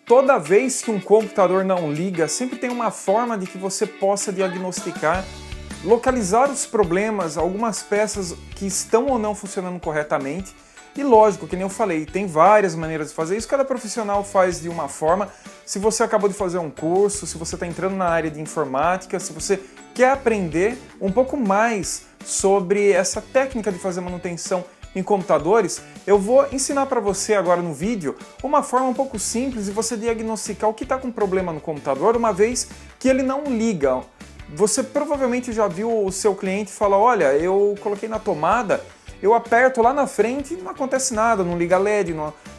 Toda vez que um computador não liga, sempre tem uma forma de que você possa diagnosticar, localizar os problemas, algumas peças que estão ou não funcionando corretamente. E lógico, que nem eu falei, tem várias maneiras de fazer isso, cada profissional faz de uma forma. Se você acabou de fazer um curso, se você está entrando na área de informática, se você quer aprender um pouco mais sobre essa técnica de fazer manutenção em computadores, eu vou ensinar para você agora no vídeo uma forma um pouco simples de você diagnosticar o que está com problema no computador, uma vez que ele não liga. Você provavelmente já viu o seu cliente falar, olha, eu coloquei na tomada, eu aperto lá na frente e não acontece nada, não liga LED,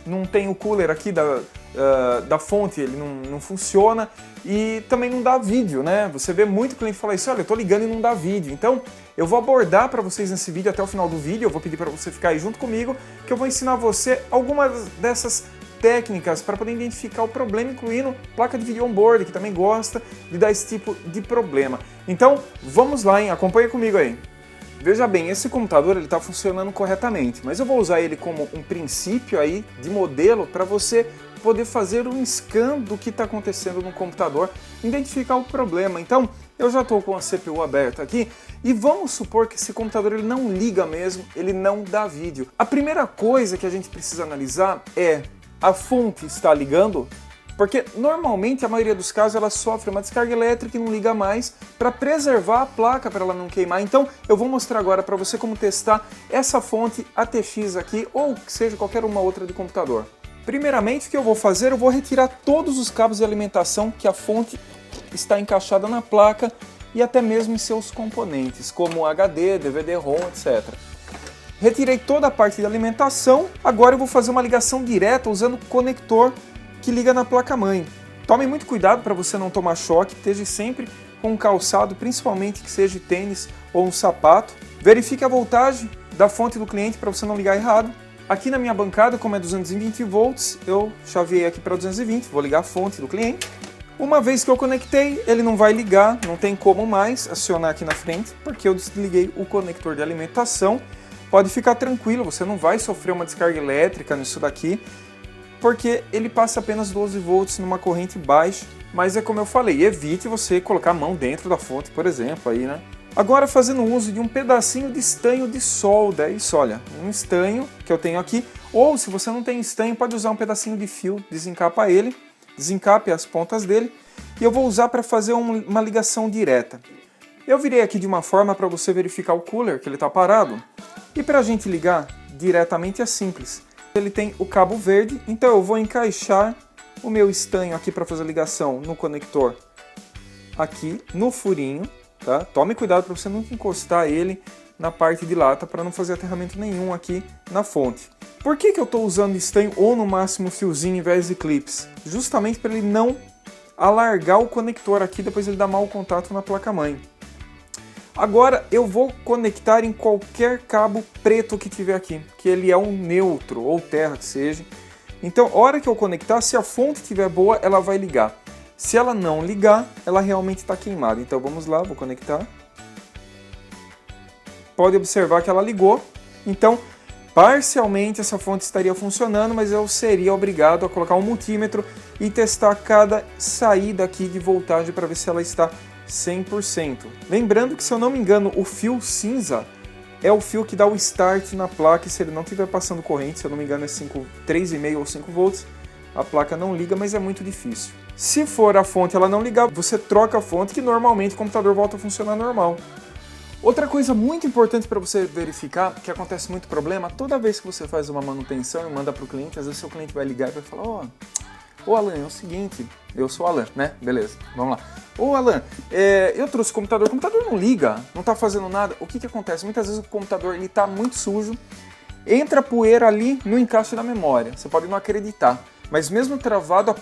não tem o cooler aqui da fonte, ele não funciona e também não dá vídeo, né? Você vê muito cliente falar isso, olha, eu tô ligando e não dá vídeo. Então, eu vou abordar para vocês nesse vídeo até o final do vídeo, eu vou pedir para você ficar aí junto comigo, que eu vou ensinar você algumas dessas técnicas para poder identificar o problema, incluindo placa de vídeo on-board, que também gosta de dar esse tipo de problema. Então, vamos lá, hein? Acompanha comigo aí. Veja bem, esse computador ele está funcionando corretamente, mas eu vou usar ele como um princípio aí de modelo para você poder fazer um scan do que está acontecendo no computador, identificar o problema. Então, eu já estou com a CPU aberta aqui e vamos supor que esse computador ele não liga mesmo, ele não dá vídeo. A primeira coisa que a gente precisa analisar é: a fonte está ligando? Porque normalmente a maioria dos casos ela sofre uma descarga elétrica e não liga mais para preservar a placa para ela não queimar. Então eu vou mostrar agora para você como testar essa fonte ATX aqui ou que seja qualquer uma outra de computador. Primeiramente o que eu vou fazer, eu vou retirar todos os cabos de alimentação que a fonte está encaixada na placa e até mesmo em seus componentes, como HD, DVD-ROM, etc. Retirei toda a parte de alimentação, agora eu vou fazer uma ligação direta usando o conector que liga na placa-mãe. Tome muito cuidado para você não tomar choque, esteja sempre com um calçado, principalmente que seja tênis ou um sapato. Verifique a voltagem da fonte do cliente para você não ligar errado. Aqui na minha bancada, como é 220 volts, eu chaveei aqui para 220, vou ligar a fonte do cliente. Uma vez que eu conectei, ele não vai ligar, não tem como mais acionar aqui na frente, porque eu desliguei o conector de alimentação. Pode ficar tranquilo, você não vai sofrer uma descarga elétrica nisso daqui, porque ele passa apenas 12 volts numa corrente baixa, mas é como eu falei, evite você colocar a mão dentro da fonte, por exemplo, aí, né? Agora fazendo uso de um pedacinho de estanho de solda, é isso, olha, um estanho que eu tenho aqui, ou se você não tem estanho, pode usar um pedacinho de fio, desencapa ele, desencape as pontas dele, e eu vou usar para fazer uma ligação direta. Eu virei aqui de uma forma para você verificar o cooler, que ele está parado, e para a gente ligar diretamente é simples. Ele tem o cabo verde, então eu vou encaixar o meu estanho aqui para fazer a ligação no conector aqui no furinho, tá? Tome cuidado para você nunca encostar ele na parte de lata para não fazer aterramento nenhum aqui na fonte. Por que eu estou usando estanho ou no máximo fiozinho em vez de clips? Justamente para ele não alargar o conector aqui, depois ele dá mau contato na placa-mãe. Agora eu vou conectar em qualquer cabo preto que tiver aqui, que ele é um neutro ou terra que seja. Então, a hora que eu conectar, se a fonte estiver boa, ela vai ligar. Se ela não ligar, ela realmente está queimada. Então vamos lá, vou conectar. Pode observar que ela ligou. Então, parcialmente essa fonte estaria funcionando, mas eu seria obrigado a colocar um multímetro e testar cada saída aqui de voltagem para ver se ela está 100%. Lembrando que, se eu não me engano, o fio cinza é o fio que dá o start na placa, e se ele não estiver passando corrente, se eu não me engano é 3,5 ou 5 volts, a placa não liga, mas é muito difícil. Se for a fonte ela não ligar, você troca a fonte, que normalmente o computador volta a funcionar normal. Outra coisa muito importante para você verificar, que acontece muito problema, toda vez que você faz uma manutenção e manda para o cliente, às vezes o seu cliente vai ligar e vai falar: ô Alan, é o seguinte, eu sou o Alan, né? Beleza, vamos lá. Ô Alan, eu trouxe o computador não liga, não está fazendo nada. O que acontece? Muitas vezes o computador está muito sujo, entra poeira ali no encaixe da memória, você pode não acreditar, mas mesmo travado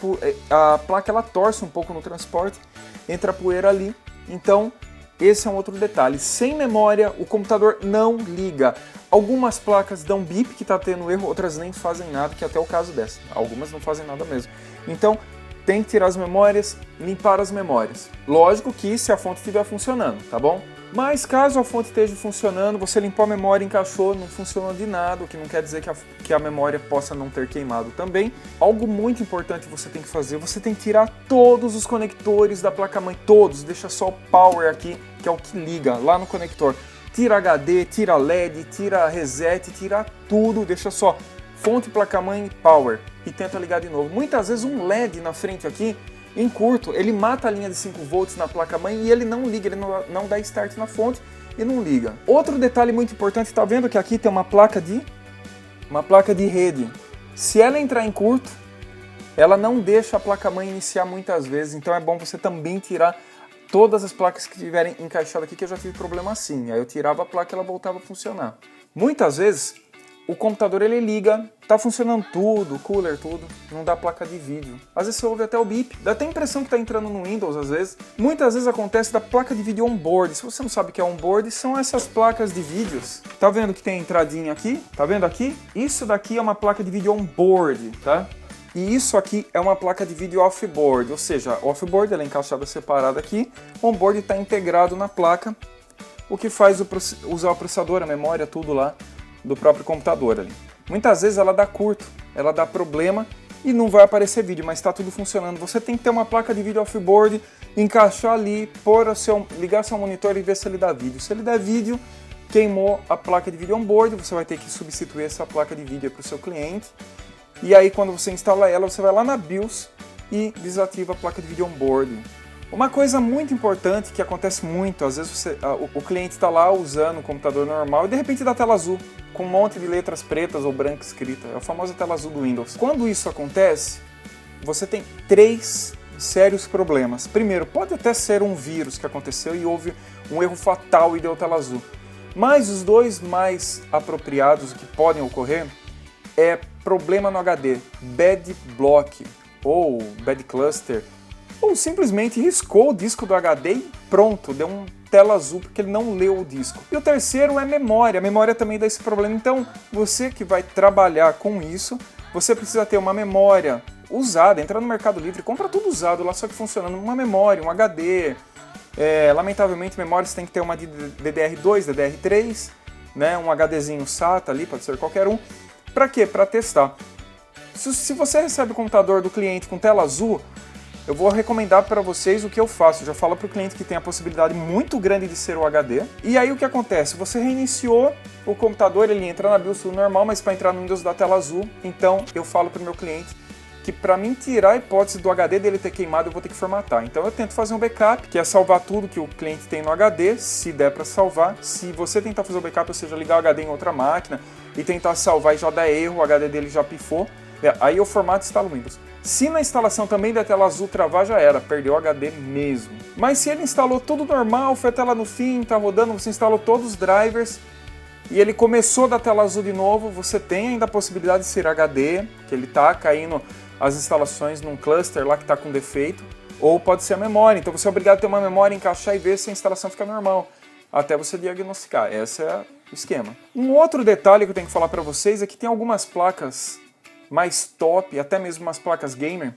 a placa ela torce um pouco no transporte, entra poeira ali, então esse é um outro detalhe. Sem memória o computador não liga. Algumas placas dão bip que está tendo erro, outras nem fazem nada, que é até o caso dessa. Algumas não fazem nada mesmo. Então tem que tirar as memórias, limpar as memórias. Lógico que se a fonte estiver funcionando, tá bom? Mas caso a fonte esteja funcionando, você limpou a memória, encaixou, não funcionou de nada, o que não quer dizer que a memória possa não ter queimado também. Algo muito importante você tem que fazer, você tem que tirar todos os conectores da placa-mãe, todos, deixa só o power aqui, que é o que liga lá no conector. Tira HD, tira LED, tira reset, tira tudo, deixa só fonte, placa-mãe e power e tenta ligar de novo. Muitas vezes um LED na frente aqui, em curto, ele mata a linha de 5 volts na placa-mãe e ele não liga, ele não dá start na fonte e não liga. Outro detalhe muito importante, tá vendo que aqui tem uma placa de rede. Se ela entrar em curto, ela não deixa a placa-mãe iniciar muitas vezes, então é bom você também tirar todas as placas que estiverem encaixadas aqui, que eu já tive problema assim. Aí eu tirava a placa e ela voltava a funcionar. Muitas vezes o computador ele liga, tá funcionando tudo, cooler, tudo, não dá placa de vídeo. Às vezes você ouve até o bip, dá até a impressão que tá entrando no Windows às vezes. Muitas vezes acontece da placa de vídeo onboard. Se você não sabe o que é onboard, são essas placas de vídeos. Tá vendo que tem a entradinha aqui? Tá vendo aqui? Isso daqui é uma placa de vídeo onboard, tá? E isso aqui é uma placa de vídeo offboard, ou seja, offboard ela é encaixada separada aqui, onboard está integrado na placa, o que faz usar o processador, a memória, tudo lá do próprio computador ali. Muitas vezes ela dá curto, ela dá problema e não vai aparecer vídeo, mas está tudo funcionando. Você tem que ter uma placa de vídeo offboard, encaixar ali, ligar seu monitor e ver se ele dá vídeo. Se ele der vídeo, queimou a placa de vídeo onboard, você vai ter que substituir essa placa de vídeo para o seu cliente. E aí quando você instala ela, você vai lá na BIOS e desativa a placa de vídeo onboard. Uma coisa muito importante que acontece muito, às vezes o cliente está lá usando o computador normal e de repente dá tela azul, com um monte de letras pretas ou brancas escritas, é a famosa tela azul do Windows. Quando isso acontece, você tem 3 sérios problemas. Primeiro, pode até ser um vírus que aconteceu e houve um erro fatal e deu tela azul. Mas os 2 mais apropriados que podem ocorrer é problema no HD, bad block ou bad cluster, ou simplesmente riscou o disco do HD e pronto, deu um tela azul porque ele não leu o disco. E o terceiro é memória, a memória também dá esse problema. Então, você que vai trabalhar com isso, você precisa ter uma memória usada, entra no Mercado Livre, compra tudo usado lá, só que funcionando, uma memória, um HD. Lamentavelmente, memória você tem que ter uma de DDR2, DDR3, né, um HDzinho SATA ali, pode ser qualquer um. Para quê? Para testar. Se você recebe o computador do cliente com tela azul, eu vou recomendar para vocês o que eu faço. Eu já falo para o cliente que tem a possibilidade muito grande de ser o HD. E aí o que acontece? Você reiniciou o computador, ele entra na BIOS normal, mas para entrar no Windows dá tela azul. Então eu falo para o meu cliente que para mim tirar a hipótese do HD dele ter queimado, eu vou ter que formatar. Então eu tento fazer um backup, que é salvar tudo que o cliente tem no HD, se der para salvar. Se você tentar fazer o backup, ou seja, ligar o HD em outra máquina e tentar salvar e já der erro, o HD dele já pifou, aí eu formato e instalo o Windows. Se na instalação também da tela azul travar, já era, perdeu o HD mesmo. Mas se ele instalou tudo normal, foi até lá no fim, tá rodando, você instalou todos os drivers e ele começou da tela azul de novo, você tem ainda a possibilidade de ser HD, que ele tá caindo as instalações num cluster lá que está com defeito, ou pode ser a memória. Então você é obrigado a ter uma memória, encaixar e ver se a instalação fica normal, até você diagnosticar. Esse é o esquema. Um outro detalhe que eu tenho que falar para vocês é que tem algumas placas mais top, até mesmo umas placas gamer,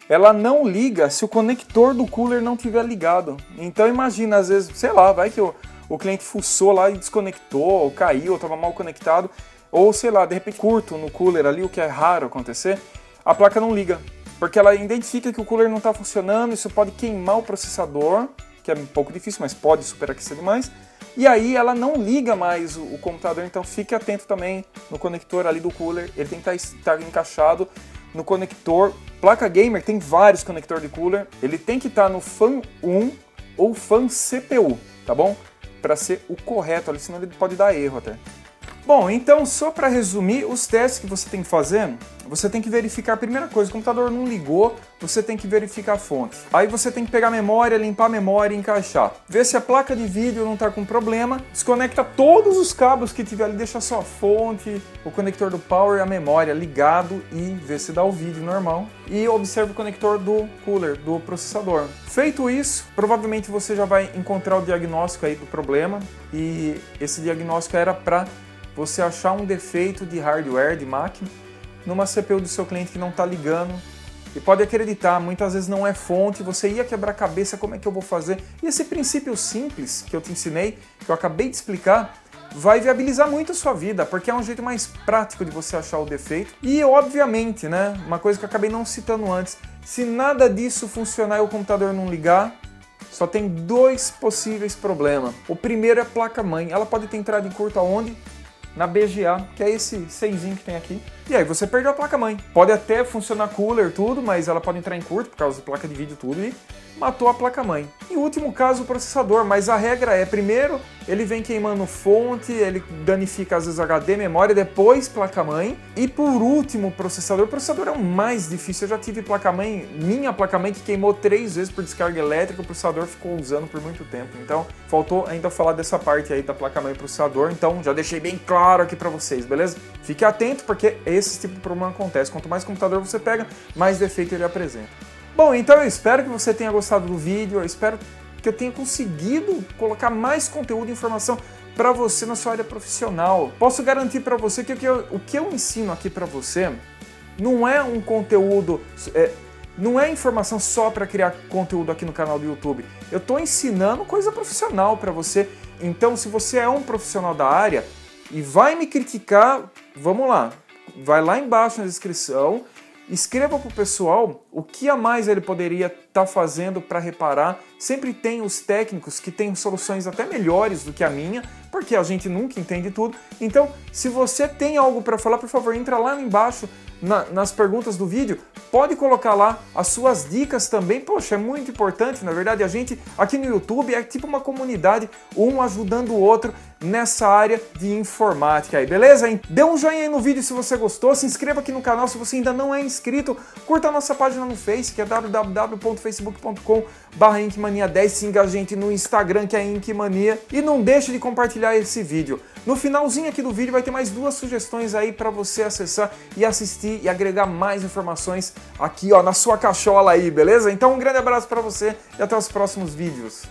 ela não liga se o conector do cooler não estiver ligado. Então imagina, às vezes, sei lá, vai que o cliente fuçou lá e desconectou, ou caiu, ou estava mal conectado, ou sei lá, de repente curto no cooler ali, o que é raro acontecer, a placa não liga, porque ela identifica que o cooler não está funcionando, isso pode queimar o processador, que é um pouco difícil, mas pode superaquecer demais, e aí ela não liga mais o computador, então fique atento também no conector ali do cooler, ele tem que estar encaixado no conector. Placa gamer tem vários conectores de cooler, ele tem que estar no fan 1 ou fan CPU, tá bom? Para ser o correto ali, senão ele pode dar erro até. Bom, então só para resumir, os testes que você tem que fazer, você tem que verificar a primeira coisa, o computador não ligou, você tem que verificar a fonte. Aí você tem que pegar a memória, limpar a memória e encaixar. Ver se a placa de vídeo não está com problema, desconecta todos os cabos que tiver ali, deixa só a fonte, o conector do power e a memória ligado e vê se dá o vídeo normal. E observe o conector do cooler, do processador. Feito isso, provavelmente você já vai encontrar o diagnóstico aí do problema e esse diagnóstico era para você achar um defeito de hardware, de máquina, numa CPU do seu cliente que não está ligando E pode acreditar, muitas vezes não é fonte, você ia quebrar a cabeça, como é que eu vou fazer? E esse princípio simples que eu te ensinei, que eu acabei de explicar, vai viabilizar muito a sua vida, porque é um jeito mais prático de você achar o defeito. E, obviamente, né, uma coisa que eu acabei não citando antes, se nada disso funcionar e o computador não ligar, só tem dois possíveis problemas. O primeiro é a placa-mãe. Ela pode ter entrado em curto aonde? Na BGA, que é esse 6 que tem aqui. E aí você perdeu a placa-mãe. Pode até funcionar cooler, tudo, mas ela pode entrar em curto por causa da placa de vídeo tudo e matou a placa-mãe. Em último caso, o processador, mas a regra é, primeiro, ele vem queimando fonte, ele danifica às vezes HD, memória, depois placa-mãe, e por último, o processador. O processador é o mais difícil. Eu já tive placa-mãe, minha placa-mãe que queimou 3 vezes por descarga elétrica, o processador ficou usando por muito tempo. Então, faltou ainda falar dessa parte aí da placa-mãe e processador, então já deixei bem claro aqui pra vocês, beleza? Fique atento, porque esse tipo de problema acontece. Quanto mais computador você pega, mais defeito ele apresenta. Bom, então eu espero que você tenha gostado do vídeo, eu espero que eu tenha conseguido colocar mais conteúdo e informação para você na sua área profissional. Posso garantir para você que o que eu ensino aqui para você não é um conteúdo, não é informação só para criar conteúdo aqui no canal do YouTube. Eu estou ensinando coisa profissional para você. Então, se você é um profissional da área e vai me criticar, vamos lá, vai lá embaixo na descrição, escreva para o pessoal o que a mais ele poderia estar fazendo para reparar. Sempre tem os técnicos que têm soluções até melhores do que a minha, porque a gente nunca entende tudo. Então, se você tem algo para falar, por favor, entra lá embaixo nas perguntas do vídeo, pode colocar lá as suas dicas também. Poxa, é muito importante, na verdade, a gente aqui no YouTube é tipo uma comunidade, um ajudando o outro nessa área de informática aí, beleza? Dê um joinha aí no vídeo se você gostou, se inscreva aqui no canal se você ainda não é inscrito, curta a nossa página no Face, que é www.facebook.com/inkmania10, siga a gente no Instagram, que é Inkmania, e não deixe de compartilhar esse vídeo. No finalzinho aqui do vídeo vai ter mais 2 sugestões aí para você acessar e assistir e agregar mais informações aqui, ó, na sua cachola aí, beleza? Então um grande abraço para você e até os próximos vídeos.